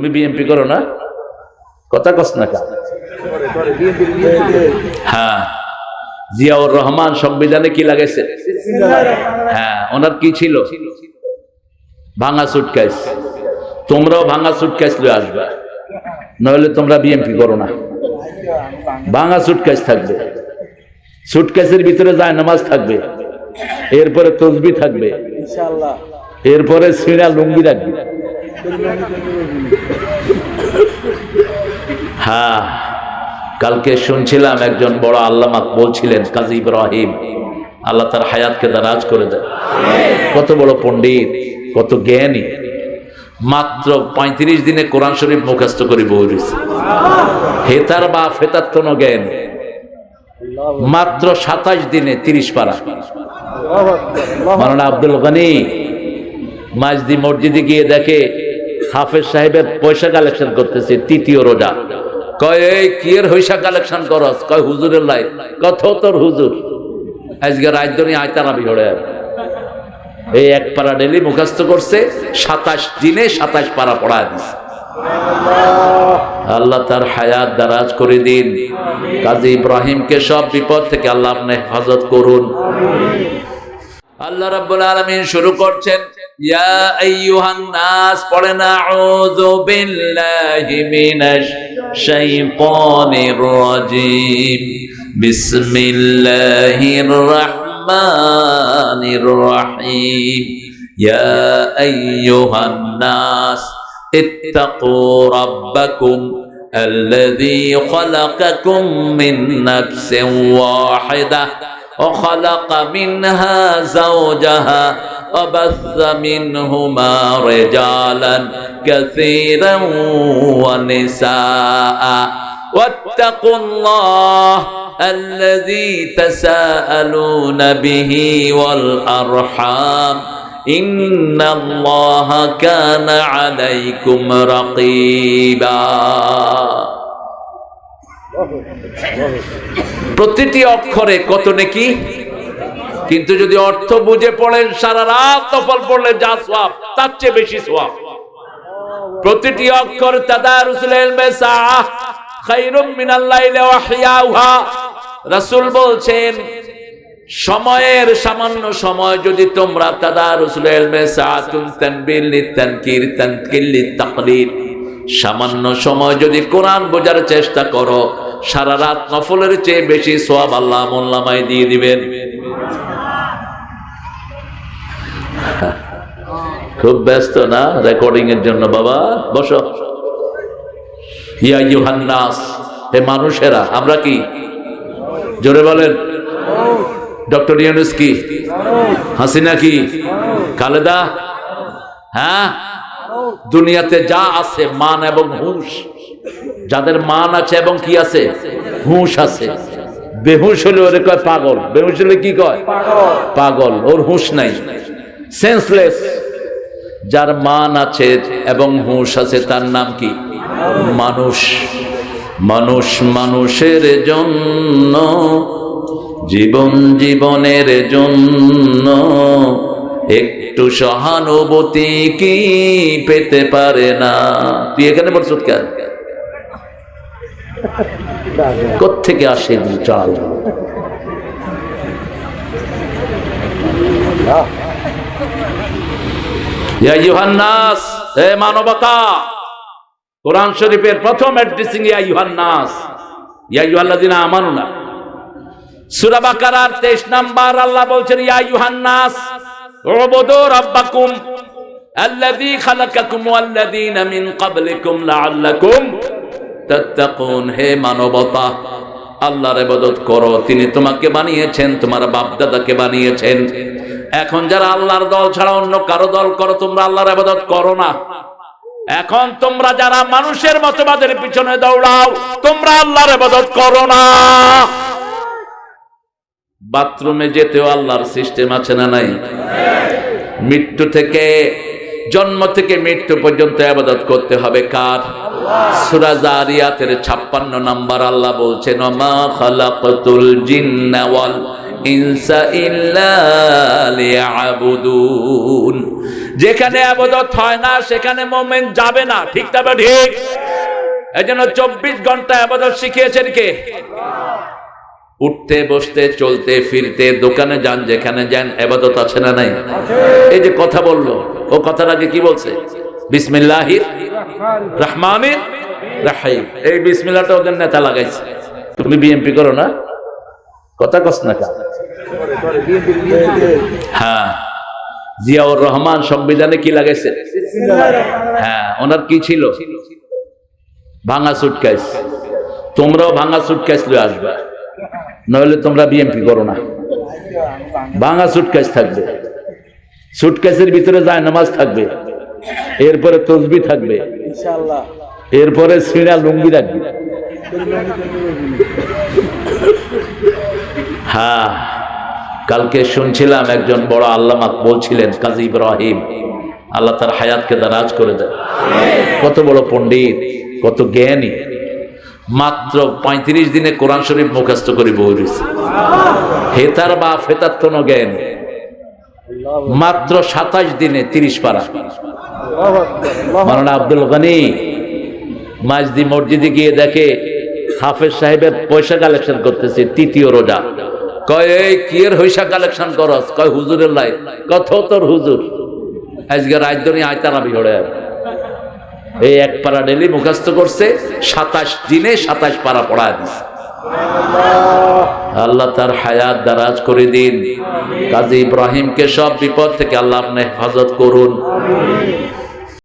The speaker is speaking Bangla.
তুমি বিএনপি করো না? কথা কস না কা? হ্যাঁ, জিয়াউর রহমান সংবিধানে কি লাগাইছে? হ্যাঁ, ওনার কি ছিল? ভাঙা সুটকেস। তোমরাও ভাঙা সুটকেস লয়ে আসবা, নইলে তোমরা বিএনপি করো না। ভাঙা সুটকেস থাকবে, সুটকেসের ভিতরে জায়নামাজ থাকবে, এরপরে তসবিহ থাকবে, এরপরে সিরা লুঙ্গি রাখবে। হ্যাঁ, কালকে শুনছিলাম একজন বড় আল্লামা বলছিলেন, কাজী ইব্রাহিম, আল্লাহ তার হায়াতকে দারাজ করে দেয়। কত বড় পণ্ডিত, কত জ্ঞানী। মাত্র 35 দিনে কোরআন শরীফ মুখস্থ করে বই রয়েছে। হেতার বা ফেতার কোনো জ্ঞান। মাত্র 27 দিনে 30 পারা। মাওলানা আব্দুল গনি মাঝদি মসজিদে গিয়ে দেখে হাফেজ সাহেবের পয়সা কালেকশন করতেছে, তৃতীয় রোজা। কয় এই কি এর পয়সা কালেকশন করস? কয় হুজুরের লাই। কত তোর হুজুর আজকে রাত ধরে আয়তারা বিহড়ে। এই এক পারা ডেলি মুখস্থ করছে, 27 দিনে 27 পারা পড়া দিছে। আল্লাহ তার হায়াত দারাজ করে দিন। কাজী ইব্রাহিমকে সব বিপদ থেকে আল্লাহ আপনি হেফাজত করুন। আল্লাহ রাব্বুল আলামিন শুরু করছেন, ইয়া আইয়ুহান নাস, পড়েন আউযু বিল্লাহি মিনাশ শাইতানির রাজীম, বিসমিল্লাহির রাহমানির রাহিম, ইয়া আইয়ুহান নাস ইত্তাকু রাব্বাকুম আল্লাযী খালাকাকুম মিন নাফসিন ওয়াহিদাহ وخلق منها زوجها وبث منهما رجالا كثيرا ونساء واتقوا الله الذي تساءلون به والأرحام إن الله كان عليكم رقيبا। প্রতিটি অক্ষরে কত নেকি, কিন্তু যদি অর্থ বুঝে পড়েন সারা রাত নফল পড়লে যা সওয়াব, তার চেয়ে বেশি সওয়াব। প্রতিটি অক্ষর তাদারুসুল ইলমে সাআহ খায়রুম মিনাল লাইলি ওয়া হিয়াউহা। রাসূল বলছেন, সময়ের সামান্য সময় যদি তোমরা তাদারুসুল ইলমে সাআতুন তানবিল লিতানকির তানকিল লিতাকলিল, সামান্য সময় যদি কোরআন বোঝার চেষ্টা করো, সারা রাত নফলের চেয়ে বেশি সওয়াব আল্লাহ আমলনামায় দিয়ে দিবেন। খুব ব্যস্ত না রেকর্ডিং এর জন্য? বাবা বসো। ইয়া আইয়ুহান নাস, হে মানুষেরা। আমরা কি? জোরে বলেন। ডক্টর ইউনূস কি? হাসিনা কি? খালেদা? হ্যাঁ, দুনিয়াতে যা আছে মান এবং হুঁশ, যাদের মান আছে এবং কি আছে? হুঁশ আছে। বেহুশ হলে ওরে কয় পাগল। বেহুশ হলে কি কয়? পাগল। ওর হুঁশ নাই, সেন্সলেস। যার মান আছে এবং হুঁশ আছে তার নাম কি? মানুষ। মানুষ মানুষের জন্য, জীবন জীবনের জন্য একটু সহানুভূতি কি পেতে পারে না? তুই এখানে বলছ কেন? কোত্থেকে আসে চাল? ইয়া আইয়ুহান নাস, হে মানবতা। কোরআন শরীফের প্রথম অ্যাড্রেসিং ইয়া আইয়ুহান নাস, ইয়া আইয়ুহাল্লাযিনা আমানু না। সূরা বাকারার 23 নাম্বার আল্লাহ বলছেন, ইয়া আইয়ুহান নাস উবুদু রাব্বাকুম আল্লাযী খালাকাকুম ওয়াল্লাযীনা মিন ক্বাবলিকুম লাআল্লাকুম তাত্তাকুন। হে মানবতা, আল্লাহর ইবাদত করো। তিনি তোমাকে বানিয়েছেন, তোমার বাপ দাদাকে বানিয়েছেন। এখন যারা আল্লাহর দল ছাড়া অন্য কারো দল করো, তোমরা আল্লাহর ইবাদত করো না। এখন তোমরা যারা মানুষের মতবাদের পিছনে দৌড়াও, তোমরা আল্লাহর ইবাদত করো না। বাথরুমে যেতেও আল্লাহর সিস্টেম আছে না নাই? মৃত্যু থেকে, জন্ম থেকে মৃত্যু পর্যন্ত ইবাদত করতে হবে কার? সূরা যারিয়াতের 56 নাম্বার আল্লাহ বলছেন, ওমা খালাকাতুল জিন্না ওয়াল ইনসা ইল্লা লিয়াবুদুন। যেখানে ইবাদত হয় না সেখানে মুমিন যাবে না, ঠিক তবে ঠিক। এজন্য 24 ঘন্টা ইবাদত শিখিয়েছেন কে? উঠতে বসতে চলতে ফিরতে দোকানে যান যেখানে যান ইবাদত আছে না নাই? এই যে কথা বললো, ও কথার আগে কি বলছে? বিসমিল্লাহির রহমানির রহিম। এই বিসমিল্লাহটা ওদের নেতা লাগাইছে। তুমি বিএমপি করো না, কথা কস না কা? হ্যাঁ, জিয়াউর রহমান সংবিধানে কি লাগাইছে? হ্যাঁ, ওনার কি ছিল? ভাঙা সুটকেস। তোমরাও ভাঙা সুটকেস লয়ে আসবে, নইলে তোমরা বিএমপি করো না। ভাঙা সুটকেস থাকবে, সুটকেসের ভিতরে যায় নামাজ থাকবে, এরপরে তসবি থাকবে, এরপরে সিঁড়া লুঙ্গি রাখবে। হ্যাঁ, কালকে শুনছিলাম একজন বড় আল্লামা বলছিলেন, কাজী ইব্রাহিম, আল্লাহ তার হায়াতকে দারাজ করে দেয়। কত বড় পণ্ডিত, কত জ্ঞানী। মাত্র 35 দিনে কোরআন শরীফ মুখস্থ করে বই রয়েছে। হেতার বা ফেতার তো জ্ঞান। মাত্র 27 দিনে 30 পারা। মাওলানা আব্দুল গনি মাঝদি মসজিদে গিয়ে দেখে হাফেজ সাহেবের পয়সা কালেকশন করতেছে, তৃতীয় রোজা। কয় এই কি এর পয়সা কালেকশন করস? কয় হুজুরের লাই। কত তোর হুজুর আজকে রাত ধরে আয়তারাবি হড়ে। এই এক পারা ডেলি মুখস্থ করছে, 27 দিনে 27 পারা পড়ায় দিছে। আল্লাহ তার হায়াত দারাজ করে দিন। কাজী ইব্রাহিমকে সব বিপদ থেকে আল্লাহ আপনি হেফাজত করুন।